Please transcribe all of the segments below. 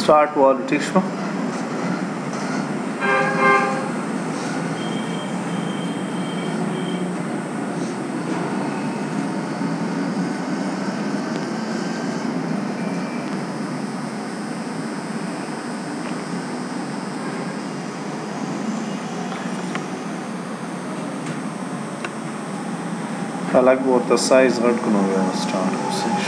سٹارټ وال ټیک شو خلق ورته سایز غټ کړو نو سٹارټ وسش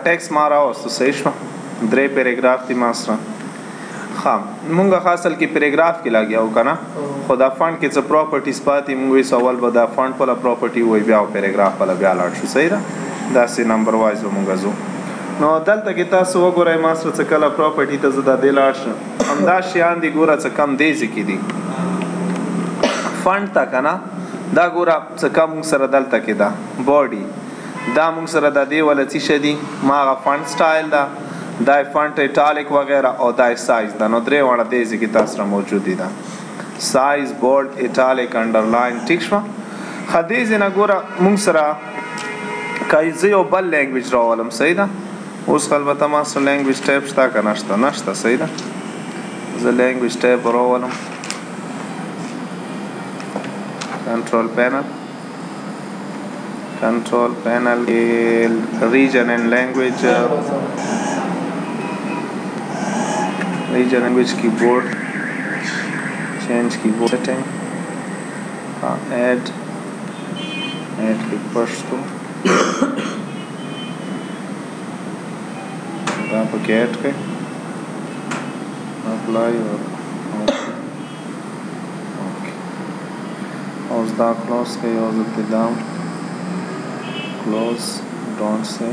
ټیکس ما راوستو صحیح شو 3 پیراګراف دي ما سره خام مونږه خاصل کې پیراګراف کې لاګیاو کنه خدا فونټ کې څه پراپرټیز پاتې مونږ سوال به دا فونټ په پراپرټي وای بیا پیراګراف په بیا لاړ شو صحیح را دا سي نمبر وایز مونږه زو نو دلته کې تاسو وګورئ ما سره څه کله پراپرټي ته زدا دی لاړ شو همدا شیان دي ګوره څه کم دی ځکې دي فونټ تا کنه دا ګوره څه کم سره دلته کې دا باډي دا مونږ سره د دې ول څه شدي ما غا فونټ سټایل دا فونټ ایټالیک وغیرہ او دا سایز دا نو درې وړه دې ځکه تاسو سره موجود دي دا سایز بولډ ایټالیک انډرلاین ټیک شو حدیث نه ګوره مونږ سره کایزه یو بل لینګویج راولم صحیح ده اوس البته ما سره لینګویج ټایپ شته کنه نشته صحیح ده زه لینګویج ټایپ راولم کنټرول panel region and language keyboard change keyboard setting add click Pashto da pa add ke apply or okay os da close ke os te down close don't say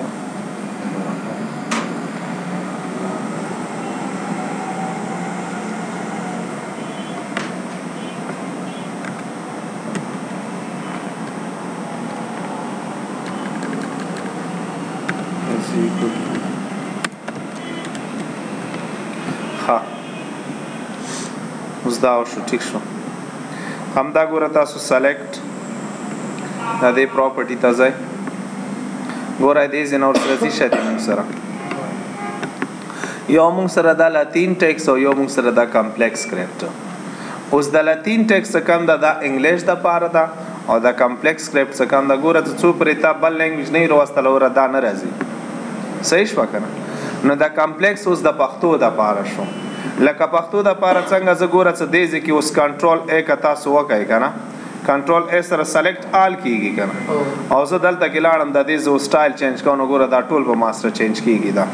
ها اوس دا شو ټیک شو همدا ګوره تاسو سلیکټ دا دې پراپرټي ته ځئ ګوره دې ځینې ورسره څه شته موږ سره یو موږ سره دا لاتین ټیکس او یو موږ سره دا کمپلیکس سکرپټ اوس د لاتین ټیکس څخه دا انګلیش د پاره دا او دا کمپلیکس سکرپټ څخه دا ګوره ته څو پرې تا بل لینګویج نه وروستل ور دا نه راځي صحیح شو کنه نو دا کمپلیکس اوس د پښتو د پاره شو لکه پښتو د پاره څنګه ز ګوره څه دی چې اوس کنټرول ا ک تاسو وکای کنه کنټرول ا سره سلیکټ آل کیږي کنه او زه دلته کې لاړم د دې زو سټایل چینج کوم ګوره دا ټول په ماستر چینج کیږي دا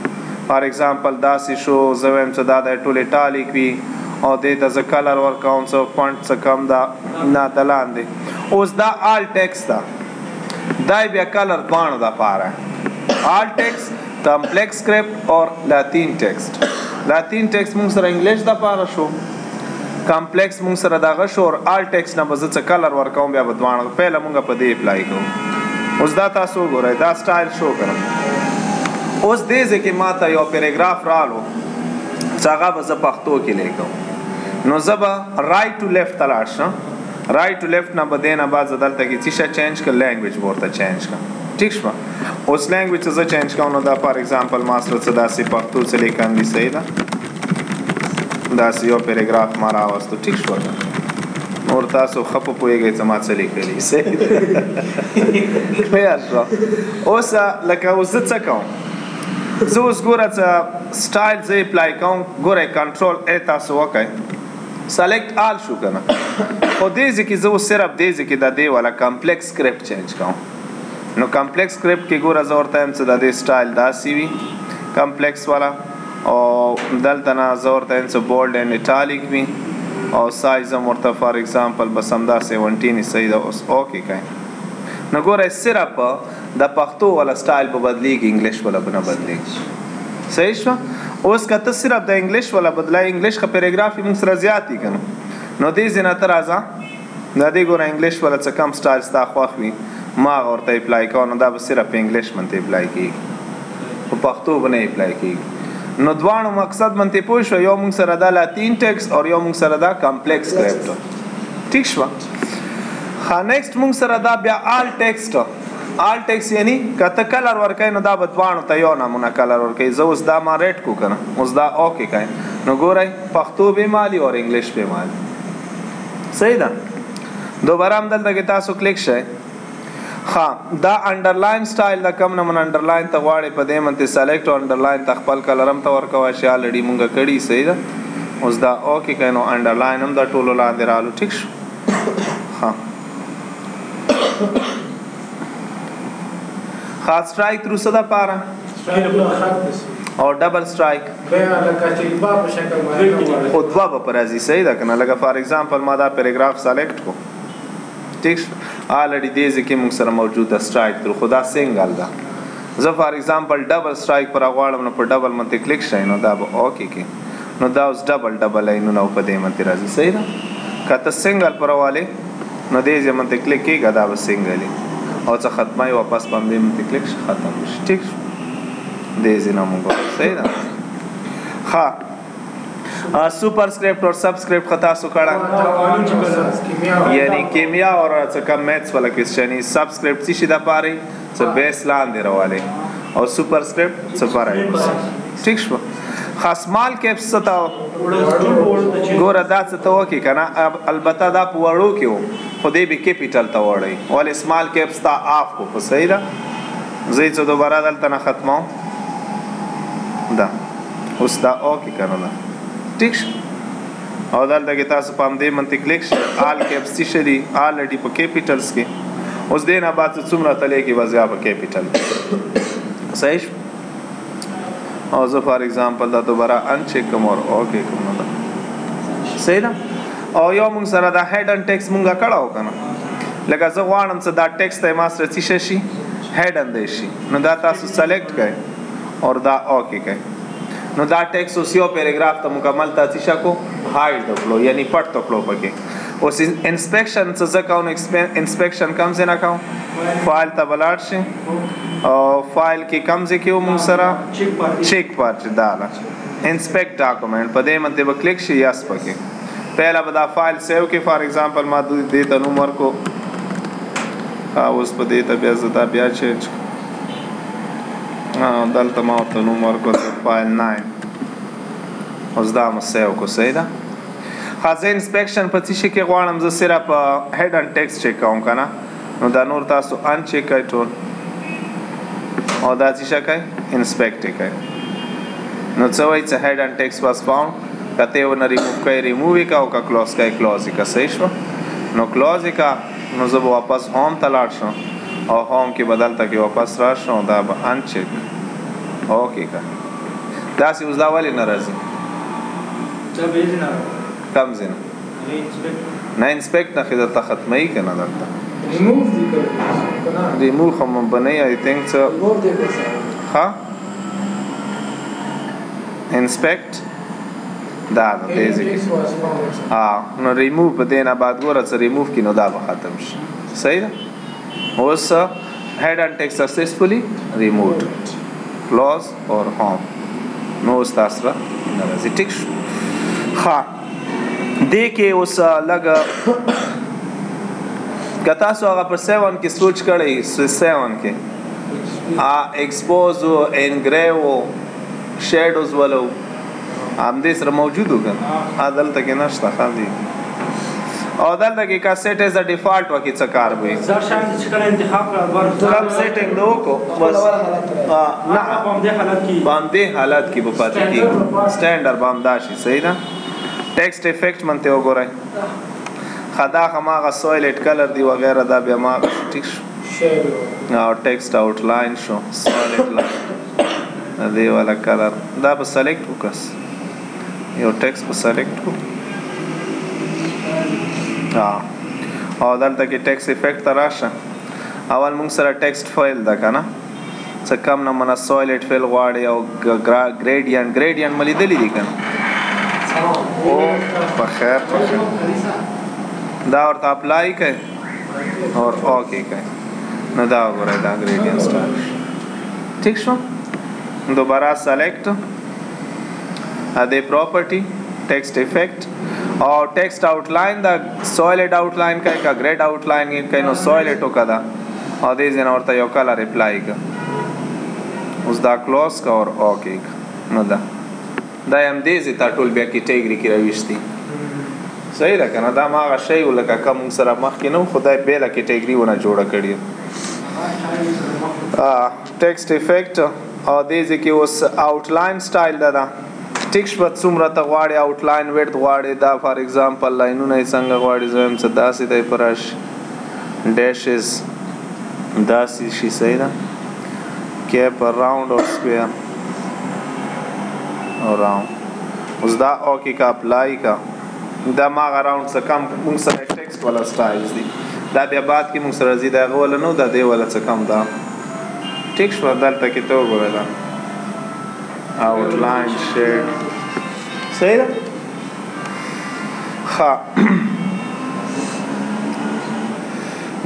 فار ایگزامپل دا سی شو زویم څه دا د ټول ایټالیک وی او دې د ز کلر ور کوم څه فونټ څه کم دا نه دلاندې اوس دا آل ټیکس دا دای بیا کلر باندې دا پاره آل ټیکس کمپلیکس سکرپټ اور لاتین ټیکسټ لاتین ټیکسټ موږ سره انګلیش د پاره شو کمپلیکس موږ سره دغه شو اور آل ټیکسټ نه بز څه کلر ور کوم بیا بدوانه پهله موږ په دې اپلای کوو اوس دا تاسو ګورئ دا سټایل شو کړم اوس دې ځکه ماته یو پیراګراف رالو څنګه به زه پښتو کې لیکم نو زبا رائټ ټو لیفت تلاړ شم رائټ ټو لیفت نه بدینه بعد دلته کې څه چینج کړ لینګویج ورته چینج کړ ٹھیک شو اوس لینګویج څه چینج کوم نو دا فار ایگزامپل ماستر څه داسې پښتو څه لیکم دي صحیح ده داسې یو پیراګراف ما راوستو ټیک شو نور تاسو خپو پوهیږئ څه ما څه لیکلي صحیح خیر شو اوس لکه اوس څه کوم زه اوس ګوره څه سټایل زه اپلای کوم ګوره کنټرول ا تاسو وکئ سلیکټ آل شو کنه خو دې ځکه زه اوس صرف دې ځکه د دې والا کمپلیکس سکرپټ چینج کوم نو کمپلیکس سکرپټ کې ګوره زه ورته هم څه د دې سټایل داسې وي کمپلیکس والا او دلته نه زه ورته هم څه بولډ اینډ ایټالیک وي او سایز هم ورته فار ایگزامپل بس همدا 17 صحیح ده اوس اوکې کوي نو ګوره صرف د پښتو والا سټایل په بدلیږي انګلیش والا نه بدلیږي صحیح شو اوس کته صرف د انګلیش والا بدلای انګلیش خ پیراګراف موږ سره زیات دي کنه نو دې زنه تر ازه د دې ګوره انګلیش والا څه کم سټایل ستا خوښ وي ما ورته اپلای کوم دا به صرف انګلیش منته اپلای کیږي په پښتو باندې اپلای کیږي نو دوانو مقصد منته پوه شو یو موږ سره د لاتین ټیکس او یو موږ سره د کمپلیکس سکرپټ ٹھیک شو ها نیکست مونږ سره دا بیا آل ټیکسټ یعنی کته کلر ورکای نو دا بدوانو ته یو نمونه کلر ورکای زه اوس دا ما ریډ کو کنه اوس دا اوکے کای نو ګورای پښتو به مالی او انګلیش به مالی صحیح ده دوباره هم دلته کې تاسو کلیک شئ ها دا انډرلاین سټایل دا کم نه من انډرلاین ته غواړي په دې منته سلیکټ او انډرلاین ته خپل کلرم ته ورکوا شي الریډي مونږه کړي صحیح ده اوس دا اوکے کای نو انډرلاین هم دا ټولو لاندې رالو ٹھیک شو ها خاص سټرایک تر څه ده پاره او ډبل سټرایک او دوا به پر ازي صحیح ده کنه لکه فار ایگزامپل ما دا پیراګراف سلیکټ کو ٹھیک الریډي دې ځکه موږ سره موجوده سټرایک تر خدا سنگل ده زه فار ایگزامپل ډبل سټرایک پر غواړم نو په ډبل منته کلیک شای نو دا به اوکے کې نو دا اوس ډبل اینو نو په دې منته راځي صحیح ده کته سنگل پر واله نو دې ځمنته کلیک کېږي دا به سنگل او څه ختمای واپس باندې منته کلیک ختم شي ٹھیک دې ځنه موږ صحیح ده ها سپر سکرپٹ اور سب سکرپٹ خطا سو کړه یعنی کیمیا اور څه کم میث والا کوېسچن سب سکرپٹ څه د پاره څه بیس لاندې راواله او سپر سکرپٹ څه پاره ٹھیک شو خاص مال کېپس ته ګوره دا څه ته وکی کنه البته دا پوړو کېو خو دې به کیپیټل ته وړي ول اسمال کېپس تا اف کو صحیح ده زه څه دوباره دلته نه ختمو دا اوس دا اوکې کنه دا ٹھیک او دلته کې تاسو پام دې منطق کلیک شي آل کېپس شری الریډي په کیپیټلز کې اوس دې نه بعد څومره تلې کې وځي په کیپیټل صحیح او زه فار ایگزامپل دا دوباره ان چیک کوم او اوکې کوم دا صحیح ده او یو موږ سره دا هډ ان ټیکس مونږه کړهو کنه لکه زه غواړم چې دا ټیکس ته ما سره څه شي هډ ان دی شي نو دا تاسو سلیکټ کړئ او دا اوکې کړئ نو دا ټیکس اوس یو پیراګراف ته مکمل تاسو شکو هایډ دکلو یعنی پټ دکلو پکې اوس انسپیکشن څه ځکه نو انسپیکشن کم څه نه کوم فایل ته بلاړ شي او فایل کې کم ځکه یو موږ سره چیک پارچ داله انسپیکټ ډاکومنٹ په دې منته به کلیک شي یس پکې پہلا بدا فائل سیو کې فار ایگزامپل ما دیتا نمبر کو اوس په دیتا بیا زدا بیا چینج دلته ما ورته نمبر کو فائل 9 اوس دا ما سیو کو صحیح ده خاصه انسپیکشن په څه کې غواړم زه صرف هډ ان ټیکس چیک کوم کنه نو دا نور تاسو ان چیک کوئ ټول او دا څه کوي انسپیکټ کوي نو څه وایي چې هډ ان ټیکس واز فاوند کته ونه ریموو کوي ریموو کا او کا کلوز کوي کلوز کا صحیح شو نو کلوز کا نو زه واپس هوم ته لاړ شم او هوم کې بدلته کې واپس راشم دا به ان چیک اوکې کا دا سی اوس دا ولې ناراضي کم زین نه انسپیکټ نه خدای ته ختمه کنه دلته ریموو هم بنئ آی تھنک څه ها انسپیکټ دا تیزی نو ریموو په دینا بعد ګوره څه ریموو کی نو دا به ختم شي صحیح ده اوس هډ ان ټیکس سکسسفلی ریمووډ کلوز اور هوم نو اوس تاسو را ناراضي ټیک شو ها دې کې اوس لګ کتا سو هغه پر 7 کې سوچ کړی 7 کې ایکسپوز او انګریو شیډوز ولو هم دې سره موجود وګن عدالت کې نشته خاندي او دلته کې کا سیټ از ا ډیفالت وکي څه کار وي زر شان چې کله انتخاب کړه کم سیټینګ نو کو بس نه باندې حالت کې په پاتې کې سټانډرډ باندې شي صحیح ده ټیکسټ افیکټ منته وګورئ خدا هغه سویلټ کلر دی وغیرہ دا بیا ما ټیک او ټیکسټ آوټ لاین شو سویلټ لاین دی والا کلر دا په سلیکټ وکس یو ټیکسټ په سلیکټ کو او دلته کې ټیکسټ افیکټ تراشه اول موږ سره ټیکسټ فایل دا کنه څه کم نه منا سویلټ فایل غواړي او ګریډینټ ملي دلی دي کنه او په خیر دا ورته اپلای کړئ اور اوکې کړئ نو دا وګورئ دا ګریډینټ سټار ٹھیک شو دوباره سلیکټ ا دې پراپرټي ټیکسټ افیکټ او ټیکسټ آوټلاین دا سولیډ آوټلاین کوي کا ګریډ آوټلاین کوي نو سولیډ وکړه او دې ځین ورته یو کلر اپلای کړه اوس دا کلوز کا اور اوکې نو دا هم دې زی تا ټول بیا کیټګری کې راوښتي صحیح ده کنه دا ما غشي ولکه کوم سره مخ کې نو خدای بیل کیټګری ونه جوړه کړی ټیکسټ افیکټ او دې ځکه اوس آوټلاین سټایل دا ټیک شپه څومره ته غواړي آوټلاین ویډ غواړي دا فار ایگزامپل لاینونه یې څنګه غواړي زم څه داسې دی پرش ډیشز داسې شي صحیح ده کیپ راوند اور سکویر او راوند اوس دا اوکې کا اپلای کا دا ما راوند څه کم موږ سره ټیکسټ والا سټایلز دي دا بیا بعد کې موږ سره زیاده غول نو دا دی ولا څه کم دا ټیک شو دلته کې ته وګورئ outline shade صحیح ده ها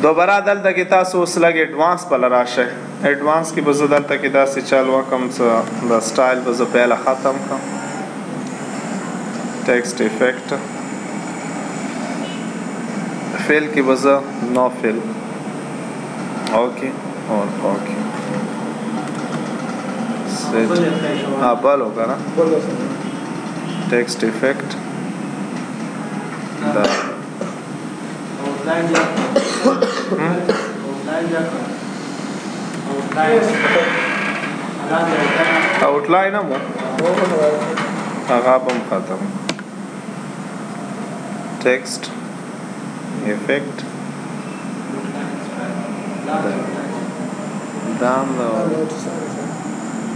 دوباره دلته کې تاسو اوس لګ ایڈوانس په لراشه ایڈوانس کې به زه دلته کې داسې چالو کوم څه دا سټایل به زه پهله ختم کړم ټیکسټ افیکټ فیل کې به زه نو فیل اوکې اور اوکې بل ہوگا نا ٹیکسٹ افیکٹ آؤٹ لائن ہم ہم ختم ٹیکسٹ افیکٹ دام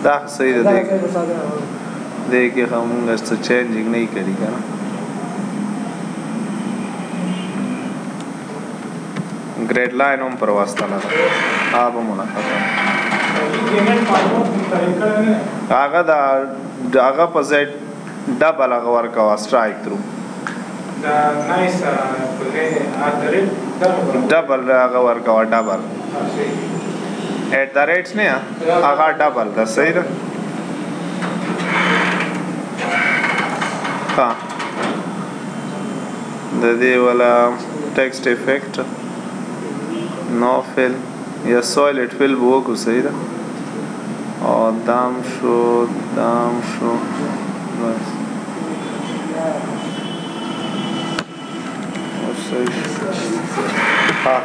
دا صحیح ده دیکھیں ہم اس چینجنگ نہیں کری گا نا گریڈ لائن ہم پر واسطہ لگا آپ ہم ہونا ختم آگا دا آگا پا زیڈ ڈبل آگا ورکا وا سٹرائک ترو ڈبل آگا ورکا وا ڈبل ایٹ دا ریٹس نہیں آگا ڈبل دا صحیح دا ہاں دا دی والا ٹیکسٹ افیکٹ نو فل یا سولیڈ فل بوکو صحیح دا اور دام شو بس ہاں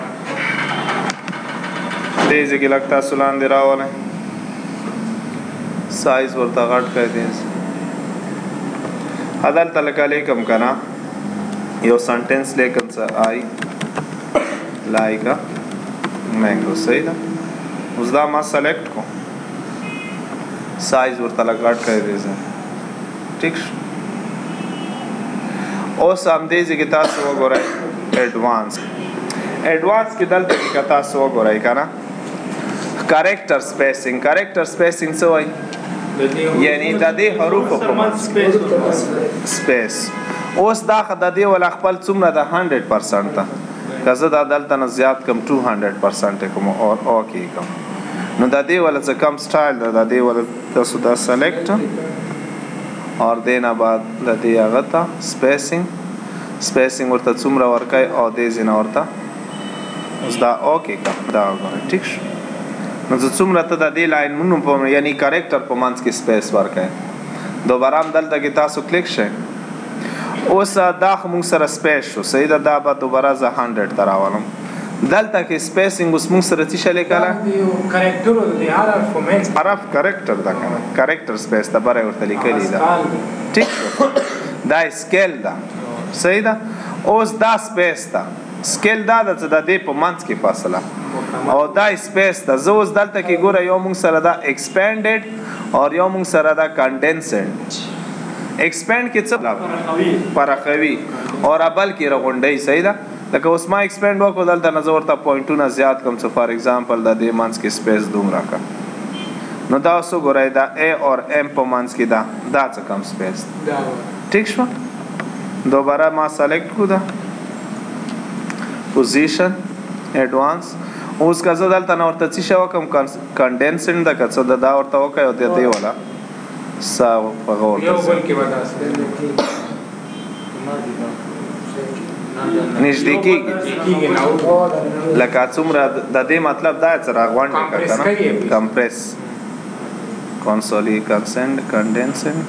دیزی کی لگتا سلان دی راول ہے سائز ورطا غٹ کر دیز عدل تلکا لیکم کنا یو سنٹنس لیکن سا آئی لائی کا مینگو صحیح دا اس دا ما سلیکٹ کو سائز ورطا لگٹ کر دیز ٹھیک شو او سام دیزی کی تاسو وہ گو رہے ایڈوانس کی دلتا کی تاسو وہ گو رہے کنا کریکٹر سپیسنگ سے ہوئی یعنی دا دی حروف په منځ سپیس اوس دا د دې ول خپل څومره د 100% ته کزه دا دلته نه زیات کم 200% کوم او اوکې کوم نو دا دی ول څه کم سټایل دا دی ول تاسو دا سلیکټ اور دینا بعد د دې هغه ته سپیسینګ ورته څومره ورکای او دې زینه ورته اوس دا اوکې کوم دا ټیک شو نو څومره ته د دې لاین مونږ په یعنی کریکټر په منځ کې سپیس ورکای دوباره هم دلته کې تاسو کلیک شئ اوس دا موږ سره سپیس شو صحیح ده دا به دوباره زه 100 ته راولم دلته کې سپیسینګ اوس موږ سره څه شلی کله حرف کریکټر دا کنه کریکټر سپیس ته بره ورته لیکلی ده ټیک شو دا سکیل ده صحیح ده اوس دا سپیس ده سکیل دا د دې په منځ کې فاصله او دا سپیس ده زه اوس دلته کې ګوره یو موږ سره دا ایکسپینډډ اور یو موږ سره دا کنډنسډ ایکسپینډ کې څه پراخوي اور ابل کې رغونډي صحیح ده لکه اوس ما ایکسپینډ وکړو دلته نه زه ورته پوینټونه زیات کم څه فار ایگزامپل د دې منځ کې سپیس دومره کړم نو دا اوس وګورئ دا ا اور ام په منځ کې دا څه کم سپیس ٹھیک شو دوباره ما سلیکټ کو دا پوزیشن ایڈوانس اوس که زه دلته نه ورته څه شی وکړم کنډنسنډ ده که څه ده دا ورته وکړئ او د دې والا سا هغه ورته نږدې کېږي لکه څومره د دې مطلب دا چې راغونډې کړه که نه کمپریس کنسنټ کنډنسنټ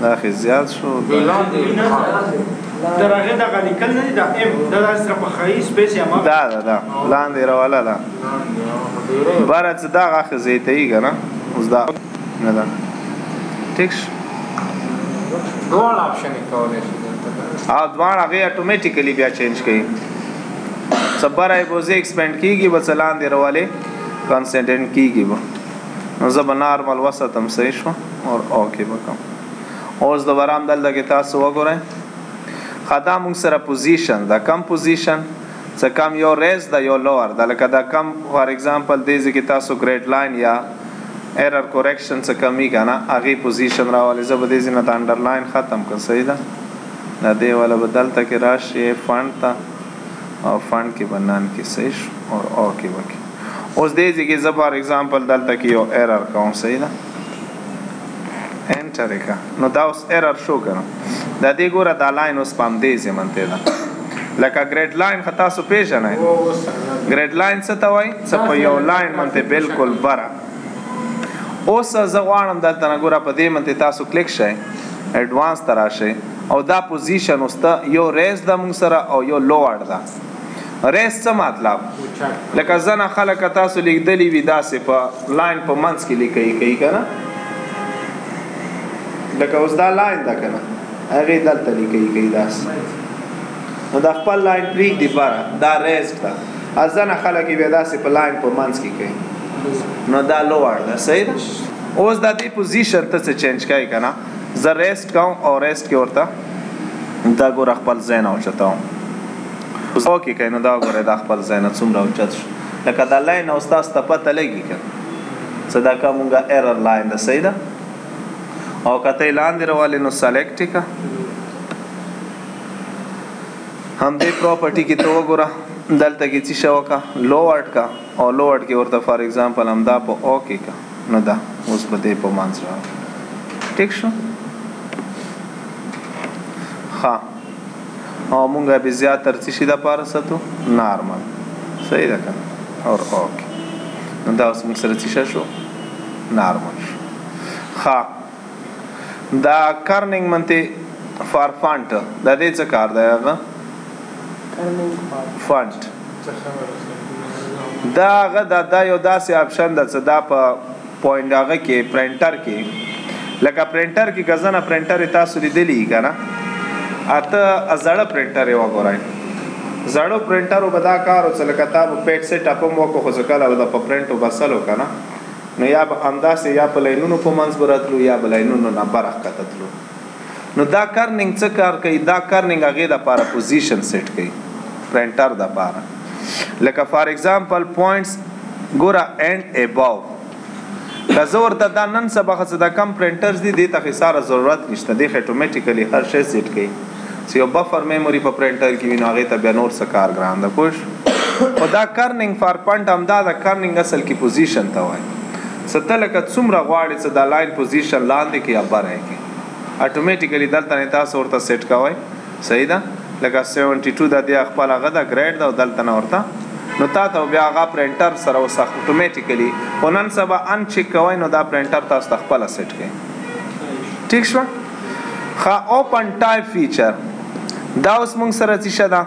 دا خې زیات شو در هغه دغه لیکل نه دي د ام دا سره په خایي سپیس یا ما دا لاندې راواله ده باره چې دغه خې زیاتوي که نه اوس دا نه ده ټیک شو دواړه آپشن یې کولی شي او دواړه هغې اټومیټیکلي بیا چینج کوي څه بره یې به زه ایکسپینډ کېږي به څه لاندې راولې کنسنټنټ کېږي به نو زه به نارمل وسطم صحیح شو اور اوکې به کوم اوس دوباره هم دلته کې تاسو وګورئ ښه دا موږ سره پوزیشن دا کم پوزیشن څه کم یو ریز ده یو لوور ده لکه دا کم فار ایگزامپل دې ځای کې تاسو ګریډ لاین یا ایرر کوریکشن څه کمی که نه هغې پوزیشن راولې زه به دې ځای نه د انډرلاین ختم کړم صحیح ده دا دې والا به دلته کې راشي فنډ ته او فنډ کې به نن کې صحیح شو او اوکې به کې اوس دې ځای کې زه فار ایگزامپل دلته کې یو ایرر کوم صحیح ده انټر یې کړه نو دا اوس ایرر شو که نه دا دې ګوره دا لاین اوس په همدې ځای منتې ده لکه ګریډ لاین خو تاسو پېژنئ ګریډ لاین څه ته وایي څه په یو لاین منتې بالکل بره اوس زه غواړم دلته نه ګوره په دې منتې تاسو کلیک شئ ایډوانس ته راشئ او دا پوزیشن اوس ته یو ریز ده موږ سره او یو لوړ ده ریز څه مطلب لکه ځنه خلک تاسو لیکدلي وي داسې په لاین په منځ کې لیکئ کوي که نه لکه اوس دا لاین ده که نه هغې دلته لیکئ کوي داسې نو دا خپل لاین پرېږدي بره دا ریز ده ځنه خلک یې بیا داسې په لاین په منځ کې کوي نو دا لوړ ده صحیح ده اوس دا دې پوزیشن ته څه چینج کوي که نه زه ریسټ کوم او ریسټ کې ورته دا ګوره خپل ځای نه اوچتوم اوکې کوي نو دا ګوره دا خپل ځای نه څومره اوچت شو لکه دا لاین اوس تاسو ته پته لګي که څه دا که مونږه ایرر لاین ده صحیح ده او که ته یې لاندې راولې نو سلیکټ یې که همدې پراپرټي کې ته وګوره دلته کې څه شی وکړه لوورډ که او لوورډ کې ورته فار ایگزامپل همدا په او کې که نو دا اوس به دې په منځ راغله ټیک شو ښه او مونږ به زیاتر څه شي دپاره ساتو نارمل صحیح ده که نه اور اوکې نو دا اوس مونږ سره څه شی شو نارمل شو ښه دا کرننګ منتې فار فانټ دا دې څه کار دی هغه فانټ دا هغه دا یو داسې آپشن ده چې دا په پوینټ هغه کې پرنټر کې لکه پرنټر کې غزنه پرنټر تاسو لیدلی که نه اته زړه پرنټر یې وګورئ زړو پرنټر به دا کار و چې لکه تا به پیټ سیټ اپ هم وکړو خو چې کله به د په پرنټ وبسلو که نه نو یا به همداسې یا په لاینونو په منځ به راتلو یا به لاینونو نه بره ښکته تلو نو دا کرننګ څه کار کوي دا کرننګ هغې دپاره پوزیشن سیټ کوي پرنټر دپاره لکه فار ایگزامپل پوینټس ګوره اینډ اباو که زه ورته دا نن سبا څه دا کم پرنټرز دي دې ته خې ساره ضرورت نشته دې خې اټومیټیکلي هر شی سیټ کوي چې یو بفر میموري په پرنټر کې وي نو هغې ته بیا نور څه کار ګران ده پوه شو خو دا کرننګ فار پنټ همدا د کرننګ اصل کې پوزیشن ته وایي څه ته لکه څومره غواړې چې دا لاین پوزیشن لاندې کې یا بره یې کې اټومیټیکلي دلته نه تاسو ورته سیټ کوئ صحیح ده لکه 72 د دې خپل هغه د ګریډ ده او دلته نه ورته نو تا ته بیا هغه پرنټر سره اوس اټومیټیکلي خو نن سبا ان چیک کوئ نو دا پرنټر تاسو ته خپله سیټ کوي ټیک شوه ښه اوپن ټایپ فیچر دا اوس موږ سره څه شه ده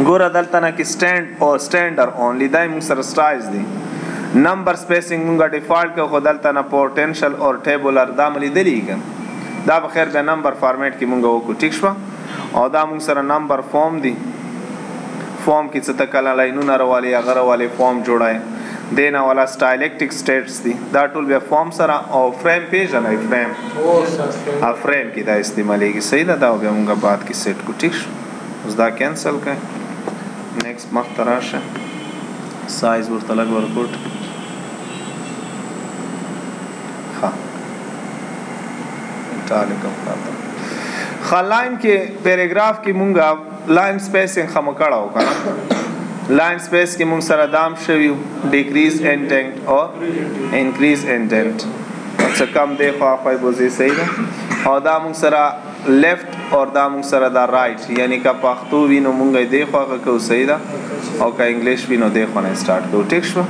ګوره دلته نه کې سټینډ او سټینډر اونلی دا موږ سره سټایز دي نمبر سپیسنګ موږ ډیفالټ کړو خو دلته نه پوټینشل او ټیبولر دا مې لیدلي که دا به خیر بیا نمبر فارمیټ کې موږ وکړو ټیک شوه او دا موږ سره نمبر فارم دي فارم کې څه ته کله لاینونه راوالي هغه راوالي فارم جوړای دې نه والا سټایلکټیک سټیټس دي دا ټول بیا فارم سره او فریم پیژنئ فریم فریم کې دا استعمالیږي صحیح ده دا بیا موږ بعد کې سیټ کو ټیک شو اوس دا کینسل کړئ نیکسټ مخ ته راشه سایز ورته لږ ورکوټ ښه ایټالیک راته ښه لاین کې پیراګراف کې مونږ لاین سپیسینګ خمه کړه و که نه لاین سپیس کې مونږ سره دام شوي ډیکریز انټینټ او انکریز انټینټ څه کم دی خواخوی بوزي صحیح ده او دا مونږ سره لیفت او دا مونږ سره دا رائټ یعنی که پښتو وي نو مونږ یې دی خواږه کوو صحیح ده او که انګلیش وي نو دی خوا نه سټارټ کوو ټیک شوه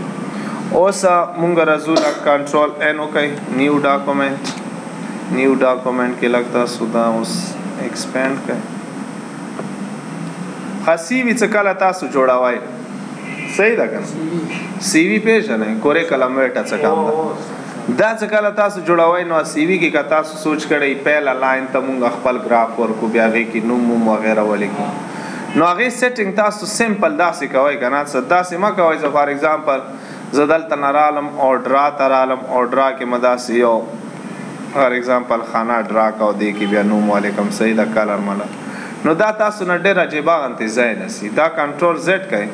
اوس مونږ راځو لږ کنټرول ان وکړئ نیو ډاکومنټ کې لږ تاسو دا اوس ایکسپینډ کړئ ښه سی وي څه کله تاسو جوړوئ صحیح ده که نه سی وي پېژنئ کوریکلم ویټه څه کام ده دا څه کله تاسو جوړوئ نو سی وي کې که تاسو سوچ کړئ پهله لاین ته مونږ خپل ګراف ورکو بیا هغې کې نوم وغیره ولیکو نو هغې سیټینګ تاسو سمپل داسې کوئ که نه داسې مه کوئ زه فار ایگزامپل زه دلته نه رالم او ډرا ته رالم او ډرا کې مه داسې یو فار ایگزامپل خانه ډرا کو دی کې بیا نوم ولیکم صحیح ده کلر ملر نو دا تاسو نه ډېر عجیبه غوندې ځای نه سي دا کنټرول زیډ کوئ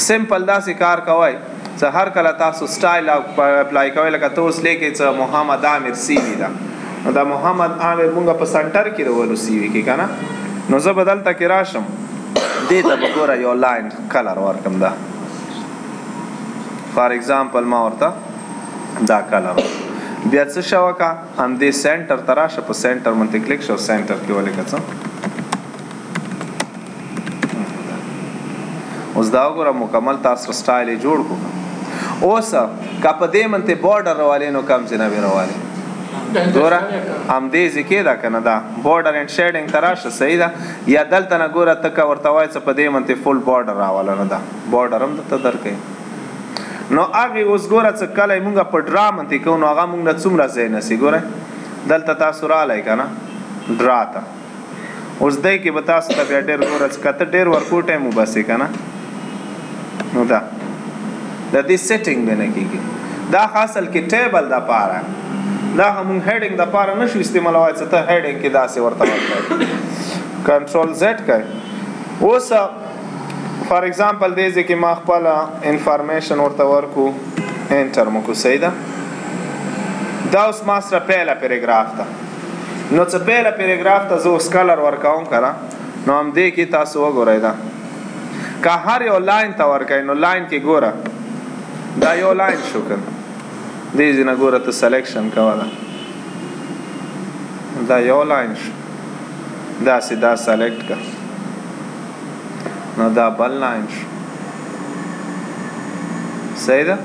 سمپل داسې کار کوئ څه هر کله تاسو سټایل اپلای کوئ لکه ته اوس لیکئ څه محمد عامر سی وي ده نو دا محمد عامر مونږ په سنټر کې راولو سی وي کې که نه نو زه به دلته کې راشم دې ته به ګوره یو لاین کلر ورکم ده فار ایگزامپل ما ورته دا کلر بیا څه شوه که همدې سینټر ته راشه په سینټر منتې کلیک شو سینټر کې ولیکه څه اوس دا وګوره مکمل تاسو سټایل یې جوړ کړو اوس که په دې منتې بارډر راوالې نو کم ځای نه به راوالې ګوره همدې ځای کې ده که نه دا بارډر اینډ شیډینګ ته راشه صحیح ده یا دلته نه ګوره ته که ورته وایې څه په دې منتې فل بارډر راواله نه ده بارډر هم درته درکوي نو هغې اوس ګوره څه کله یې مونږ په ډرا منتې کوو نو هغه مونږ نه څومره ځای نه سي ګوره دلته تاسو رالی که نه ډرا ته اوس دی کې به تاسو ته بیا ډېر ګوره که ته ډېر ورکو ټایم وباسې که نه نو دا د دې سیټینګ به نه کېږي دا اصل کې ټیبل دپاره دا مونږ هیډینګ دپاره نه شو استعمالولی څه ته هیډینګ کې داسې ورته ورکړئ کنټرول زیډ کوئ اوس فار ایگزامپل دې ځای کې ما خپله انفارمیشن ورته ورکو انټر مو کړو صحیح ده دا اوس ما سره پهله پیراګراف ده نو څه پهله پیراګراف ته زه اوس کلر ورکوم که نه نو همدې کې تاسو وګورئ دا که هر یو لاین ته ورکوئ نو لاین کې ګوره دا یو لاین شو که دې ځای نه ګوره ته سلیکشن کوله دا یو لاین شو داسې دا سلیکټ که نو دا بل لاین شو صحیح ده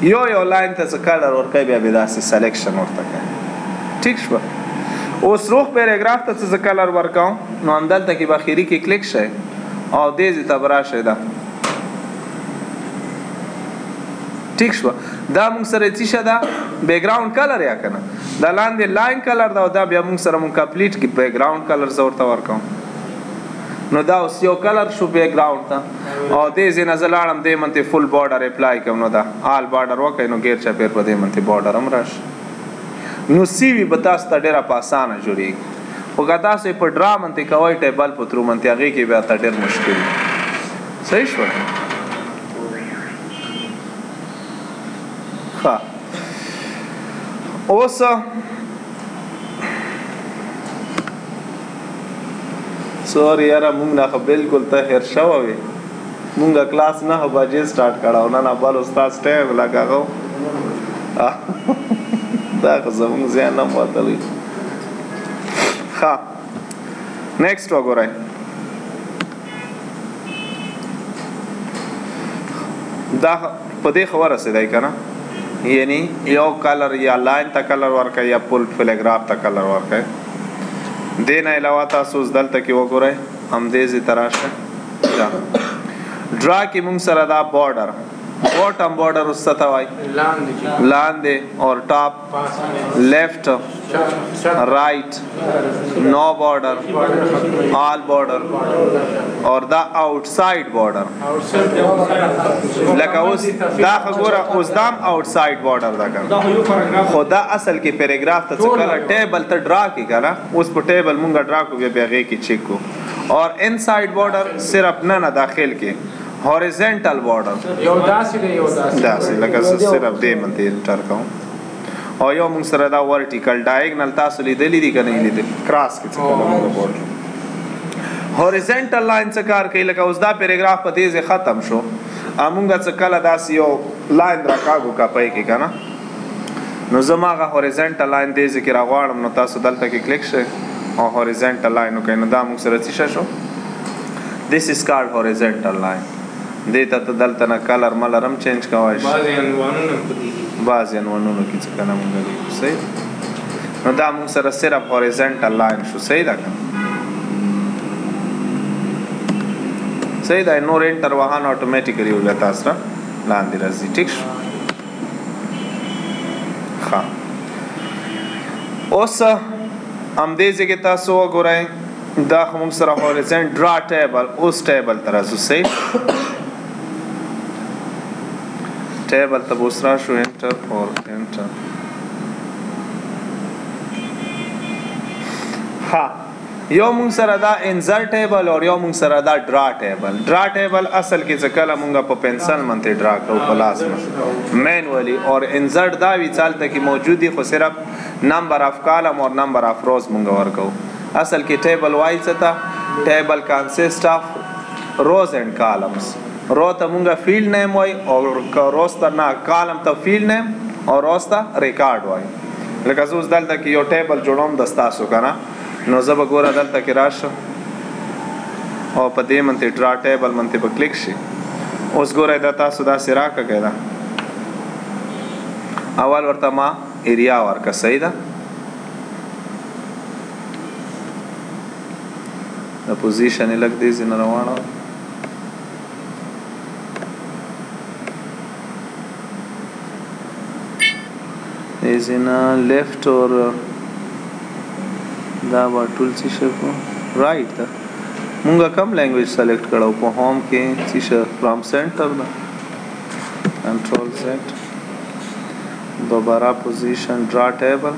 یو لاین ته څه کلر ورکوئ بیا به داسې سلیکشن ورته کوئ ټیک شوه اوس روغ پیراګراف ته څه زه کلر ورکوم نو همدلته کې به اخري کې کلیک شئ او دې ځای ته به راشئ ده ټیک شوه دا مونږ سره څه شه ده بیکګراؤنډ کلر یا که نه دا لاندې لاین کلر ده او دا بیا مونږ سره مونږ کمپلیټ کې بیکګراؤنډ کلر زه ورته ورکوم نو دا اوس یو کلر شو بیکګراؤنډ ته او دې ځای نه زه لاړم دې منتې فل بارډر اپلای کوم نو دا آل بارډر وکړئ نو غیر چاپېر په دې منتې بارډر هم راشي نو سی وي به تاسو ته ډېره په اسانه جوړېږي خو که تاسو یې په ډرا منتې کوئ ټیبل په ترو منتې هغې کې بیا ته ډېر مشکل صحیح شوه ښه اوس سوري یاره مونږ نه خو بلکل ته هېر شوه وې مونږ کلاس 9 بجې سټارټ کړه او نن بل استاد ټایم لګاغو دا خو زمونږ ذهن هم وتلی ښه نیکسټ وګورئ دا په دې خو ورسېدی که نه یعنی یو کلر یا لاین ته کلر ورکړئ یا پل پیراګراف ته کلر ورکړئ دې نه علاوه تاسو اوس دلته کې وګورئ همدې ځای ته راشئ ډرا کې مونږ سره دا بارډر باټم بارډر اوس څه ته وایي لاندې اور ټاپ لیفٹ رائٹ نو بارڈر آل بارڈر اور دا آؤٹ سائڈ بارڈر لکه اوس دا خبره اوس دام آؤٹ سائڈ بارڈر دا کړه خدا اصل کې پیراګراف ته څه کړه ټیبل ته ډرا کې کړه اوس په ټیبل مونږ ډرا کو بیا هغه کې چیک کو اور ان سائڈ بارڈر صرف نه داخل کې هوریزونټل بارډر یو داسې دی یو داسې لکه صرف دې منته انټر کوم او یو موږ سره دا ورټیکل ډایګنل تاسو لیدلی دي کنه لیدل کراس کې څه کومه بارډر هوریزونټل لاین څه کار کوي لکه اوس دا پیراګراف په دې ځای ختم شو امونږ څه کله داسې یو لاین راکاګو کا پای کې کنه نو زما هغه هوریزنټل لاین دې ځکه راغواړم نو تاسو دلته کې کلیک شئ او هوریزنټل لاین وکړئ نو دا موږ سره څه شو this is called horizontal line دې ته دلته نه کلر ملرم چینج کوای شي بعضې عنوانونو کې څه کنه موږ لیکو صحیح نو دا موږ سره صرف هوریزنټل لاین شو صحیح ده کنه صحیح ده نور انټر وهان اتوماتیکلی ولا تاسو را لاندې راځي ټیک شو ښه اوس همدې ځای کې تاسو وګورئ دا خو موږ سره هوریزنټ ډرا ټیبل اوس ټیبل ته راځو صحیح ټیبل ته اوس راشو انټر اور انټر ها یو موږ سره دا انزر ټیبل او یو موږ سره دا ډرا ټیبل ډرا ټیبل اصل کې ځکه موږ په پنسل باندې ډرا کوو په لاس باندې مینولی اور انزر دا وی چالتہ کې موجودی خو صرف نمبر اف کالم اور نمبر اف روز موږ ورکو اصل کې ټیبل وای څه تا ټیبل کنسیسټ اف روز اینڈ کالمز رو ته موږ فیلډ نیم وای او روز ته نه کالم ته فیلډ نیم او روز ته ریکارډ وای لکه زه اوس دلته کې یو ټیبل جوړوم د ستاسو کنه نو زه به ګوره دلته کې راشم او په دې منته ډرا ټیبل منته به کلیک شي اوس ګوره دا تاسو داسې راکړئ دا اول ورته ما ایریا ورکړه صحیح ده د پوزیشن یې لږ دې ځای نه روانه دې ځای نه لیفټ اور دا به ټول څه شی کو رائټ ده مونږه کم لینګویج سلیکټ کړو په هوم کې څه شی فرام سنټر ده کنټرول زد دوباره پوزیشن ډرا ټیبل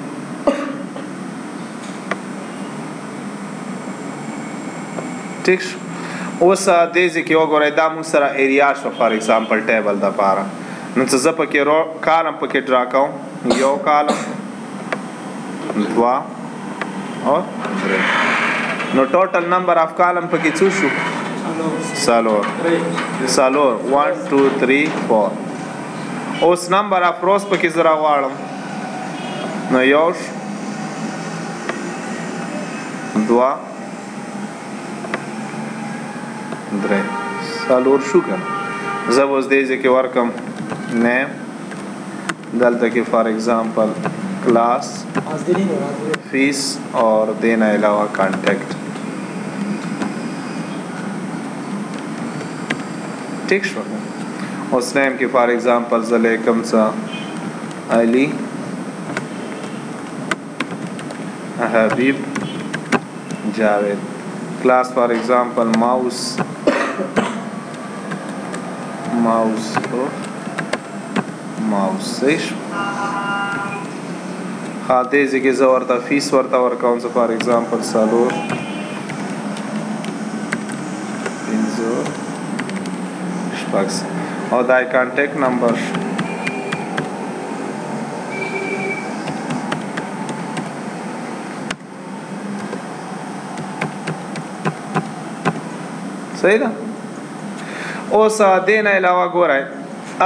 ټیک اوس دې ځکه وګورئ دا موږ سره ایریا شو فار ایگزامپل ټیبل د پاره نو څه زه پکې کالم پکې ډرا کوم یو کالم دوا اور نو ټوټل نمبر اف کالم پکې څو شو سالور 1 2 3 4 اوس نمبر اف روز پکې زرا غواړم نو یو دوا درې سالور شو کنه زه اوس دې ځکه ورکم نیم دلته کې فار ایگزامپل class fees और देना अलावा कॉन्टेक्ट ठीक शो उस नेम की for example जलेकम सा Ali Habib Javed class for example mouse ها دې ځکه زه ورته فیس ورته ورکوم زه فار ایگزامپل سالور پنځه شپږ او دا کانټیکټ نمبر صحیح ده اوس دې نه علاوه ګورئ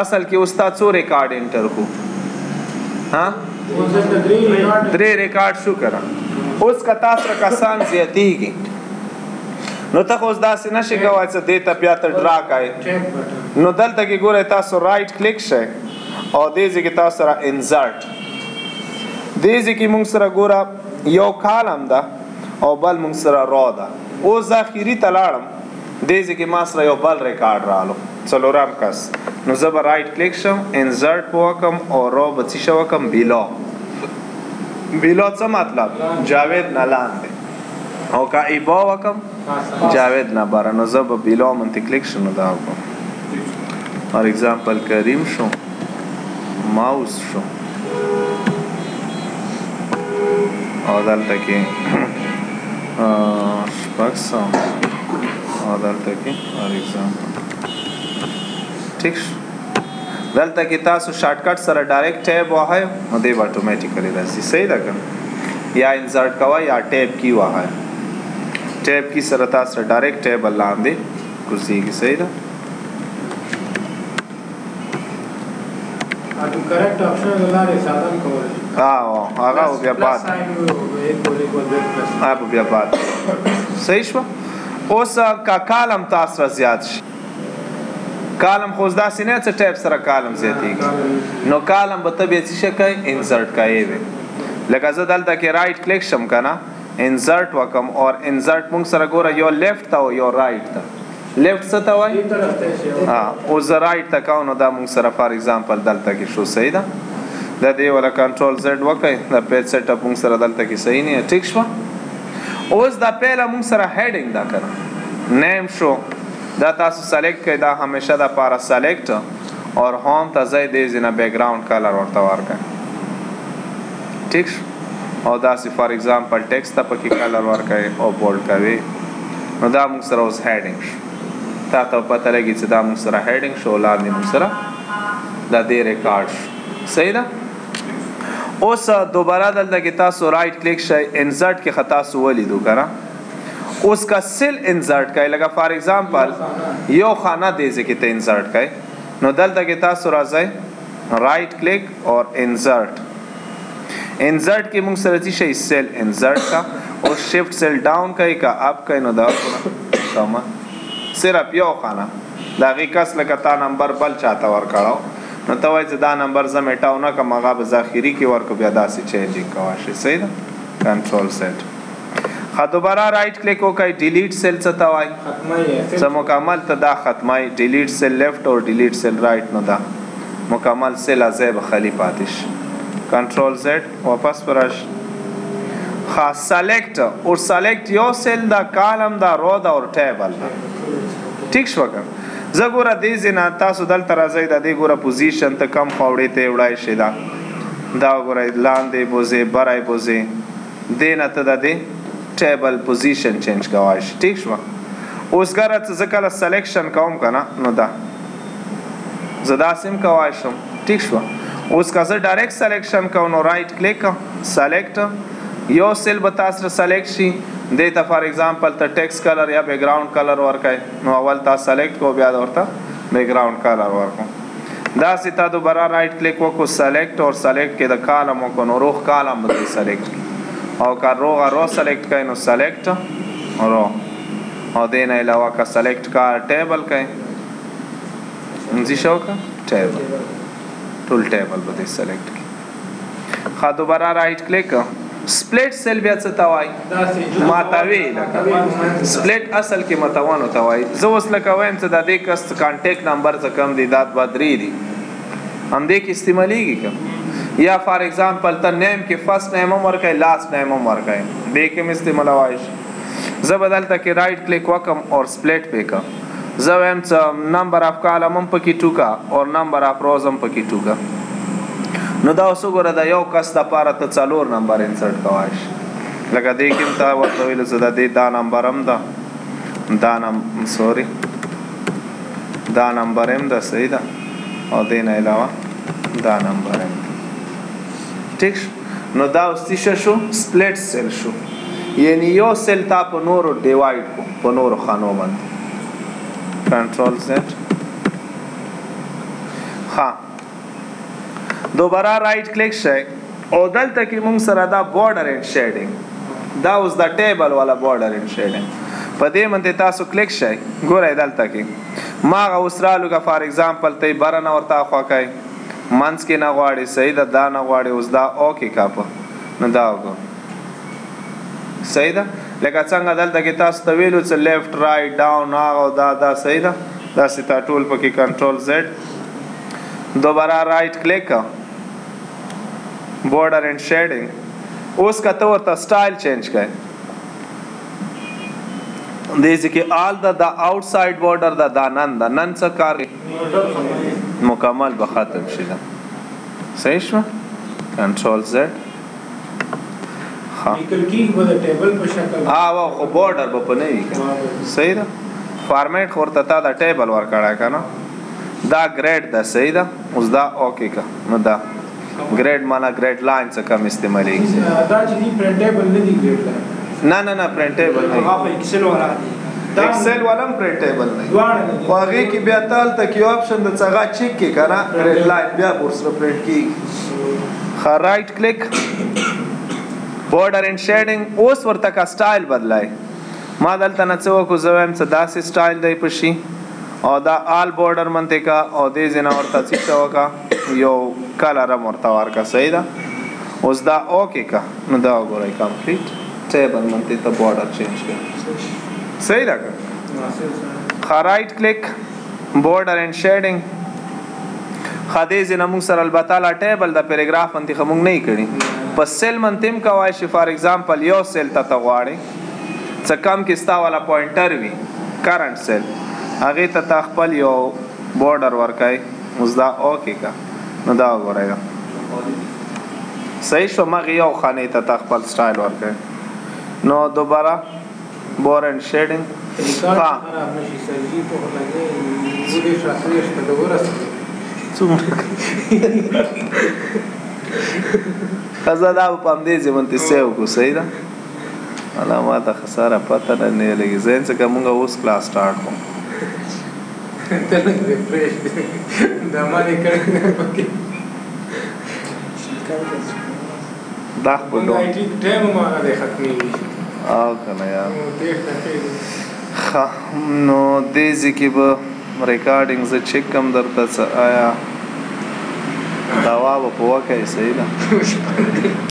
اصل کې استاد څو ریکارډ انټر کو ها درې ریکارډ شو کړه اوس که تاسو کسان زیاتېږي نو ته اوس داسې نشي کوای چې دې ته بیا ته ډرا کوئ نو دلته کې ګورئ تاسو رائټ کلیک شئ او دې ځای کې تاسو سره انزرټ دې ځای کې موږ سره ګوره یو کالم ده او بل موږ سره رو ده اوس زه اخري ته لاړم دې ځای کې ما سره یو بل ریکارډ رالو څلورم کس نو زه به رائټ کلیک شم انزرټ به وکم او رو به څه شی وکم بیلو څه مطلب جاوید نه لاندې او که ایبا وکم جاوید نه باره نو زه به بیلو منته کلیک شم نو دا وکم فار ایگزامپل کریم شو ماوس شو او دلته کې شپږ سوه او دلته کې فار ایگزامپل ٹھیک دلته کې تاسو شارټکټ سره ډایرکټ ټیب وهاي نو دی اتوماتیکلی راځي صحیح ده کنه یا انسرټ کوه یا ټیب کی وهاي ټیب کی سره تاسو ډایرکټ ټیب لاندې کوزيږي صحیح ده اټو کریکټ اپشن لاره ساده کول هغه بیا پات بیا پات صحیح شو. اوس کا کالم تاسو زیات شي کالم خو داسې نه څه ټایپ سره کالم زیاتېږي نو کالم به ته بیا څه شی کوي انسرټ کوي لکه زه دلته کې رائټ کلیک شم که نه انسرټ وکم اور انسرټ مونږ سره ګوره یو لیفټ ته او یو رائټ ته لیفټ څه ته وایي اوس زه رائټ ته کوم نو دا مونږ سره فار ایگزامپل دلته کې شو صحیح ده د دې ولا کنټرول زیډ وکړئ د پیج سیټ اپ مونږ سره دلته کې صحیح نه ټیک شو. اوس دا پهله مونږ سره هیډینګ دا کړه نیم شو دا تاسو سلیکټ کړئ دا همیشه د پاره سلیکټ اور هوم ته ځای دې ځینه بیک ګراوند کلر ورته ورکړئ ټیک شو. او داسې فار ایگزامپل ټیکسټ ته پکې کلر ورکړئ او بولډ کوي نو دا مونږ سره اوس هیډینګ شو تا ته پته لګي چې دا مونږ سره هیډینګ شو لاندې مونږ سره دا دې ریکارډ شو صحیح ده. اوس دوباره دلته کې تاسو رائټ کلیک شئ انسرټ کې خطا سو ولیدو کنه اوس کا سیل انسرټ کای لگا فار ایگزامپل یو خانه دې ځکه ته انسرټ کای نو دلته کې تاسو راځئ رائټ کلیک اور انسرټ کې موږ سره چې شي سیل انسرټ کا او شفٹ سیل ډاون کای کا اپ کای نو دا کومه صرف یو خانه دا غي کس لکه تا نمبر بل چاته ور کړو نو ته وایې چې دا نمبر زه میټاو نه کوم هغه به ذخیرې کې ورکو بیا داسې چینجینګ کوه شي صحیح ده کنټرول سیټ ښه دوباره رائټ کلیک وکړئ ډیلیټ سیل څه ته وایي څه مکمل ته دا ختمای ډیلیټ سیل لیفټ او ډیلیټ سیل رائټ نو دا مکمل سیل ځای به خالی پاتې شي کنټرول زیډ واپس براش ښه سلیکټ اور سلیکټ یو سیل دا کالم دا رو دا اور ټیبل دا ټیک شو که زه ګوره دې ځینه تاسو دلته راځئ د دې ګوره پوزیشن ته کم خواوړې ته وړای شي دا ګوره لاندې بوځې برای بوځې دې نه ته د دې ټیبل پوزیشن چینج کوای شي ټیک شوه. اوس ګره زه کله سلیکشن کوم که نه نو دا زه داسې هم کوای شم ټیک شوه. اوس که زه ډایرکټ سلیکشن کوم نو رائټ کلیک سلیکټ یو سیل به تاسو سره سلیکټ شي دې ته فار ایگزامپل ته ټیکسټ کلر یا بیک ګراوند کلر ورکړئ نو اول تاسو سلیکټ کو بیا ورته بیک ګراوند کلر ورکړو داسې تا دوباره رائټ کلیک وکړو سلیکټ اور سلیکټ کې د کالم وکړو نو روغ کالم به سلیکټ او که روغه رو سلیکټ کړئ نو سلیکټ رو او دې نه علاوه که سلیکټ کا ټیبل کړئ انځي شو که ټیبل ټول ټیبل به سلیکټ کړئ ښه دوباره رائټ کلیک سپلیټ سیل بیا څه ته وایي ماتوي لکه سپلیټ اصل کې متوانو ته وایي زه اوس لکه وایم چې د دې کس کانټیکټ نمبر څه کم دی دا دوه درې دي همدې کې استعمالیږي که یا فار ایگزامپل ته نیم کې فرست نیم هم ورکوي لاست نیم هم ورکوي دې کې هم استعمالوای شي. زه به دلته کې رائټ کلیک وکم اور سپلیټ پې کړم زه وایم چې نمبر آف کالم هم پکې ټوکه اور نمبر آف روز هم پکې ټوکه نو دا اوس وګوره د یو کس دپاره ته 4 نمبر انسرټ کوای شي لکه دې کې هم تا ورته ویلو چې د دې دا نمبر هم ده دا نمبر هم ده صحیح ده او دې نه علاوه دا نمبر هم ده ټیک شو. نو دا اوس څه شو سپلیټ سیل شو یعنی یو سیل تا په نورو ډیوایډ کو په نورو خانو باندې کنټرول زیډ ها دوباره رائټ کلیک شئ او دلته کې موږ سره دا بارډر اینډ شیډینګ دا اوس د ټیبل والا بارډر اینډ شیډینګ په دې باندې تاسو کلیک شئ ګورئ دلته کې ما هغه اوس رالو که فار ایگزامپل ته یې بره نه ورته اخوا کوئ منځ کې نه غواړي صحیح ده دا نه غواړي اوس دا اوکې کاپه نو دا وګورئ صحیح ده لکه څنګه دلته کې تاسو ته ویلو چې لیفټ رائټ ډاون هغه دا صحیح ده داسې تا ټول پکې کنټرول زیډ دوباره رائټ کلیک border and shading اوس که ته ورته سټایل چینج کړئ دې کې آل د آوټساید بارډر دا نن څه کار مکمل به ختم شي دا صحیح شو کنټرول زیډ ها خو بارډر به په نه وي صحیح ده فارمیټ خو ورته تا دا ټیبل ورکړی که نه دا ګریډ ده صحیح ده اوس دا اوکې که نو دا ګریډ معنا ګریډ لاین څه کم استعمالیږي دا چې دی پرنټیبل نه دی ګریډ لاین نه پرنټیبل نه هغه په ایکسل ولا دي ایکسل ولم پرنټیبل نه دواړه دي. خو هغې کې بیا تل ته کې آپشن د څغه چیک کې که نه ریډ لاین بیا ورسره پرنټ کېږي ښه رایټ کلیک بورډر اینډ شیډینګ اوس ورته کا سټایل بدلای ما دلته نه څه وکړو زه وایم څه داسې سټایل دی په شي او دا آل بورډر منطقه او دې ځای نه ورته څه وکړه یو کلر هم ورته ورکړه صحیح ده اوس دا اوکې که نو دا وګورئ کمپلیټ ټیبل منطقې ته بورډر چینج کړئ صحیح ده که ښه رایټ کلیک بورډر اینډ شیډینګ ښه دې ځای نه موږ سره البته لا ټیبل د پیراګراف منطقه موږ نه یې کړي په سیل منطقې هم کوای شي فار ایگزامپل یو سیل ته غواړئ څه کم کې ستا والا پوینټر وي کرنټ سیل هغې ته خپل یو بورډر ورکوئ اوس دا اوکې که نو دا وګورئ صحیح شو مغې یو خانې ته خپل سټایل ورکوئ نو دوباره بور اینډ شیډینګ ها خزه دا په همدې ځای باندې سیو کړو صحیح ده الله ما ته خساره پته نه لګي زین څخه موږ اوس کلاس سٹارټ کوو دا خپل او کنه یا نو دې ځکه به ریکارډینګ زه چیک کم درته آیا دوا به په وکه صحیح ده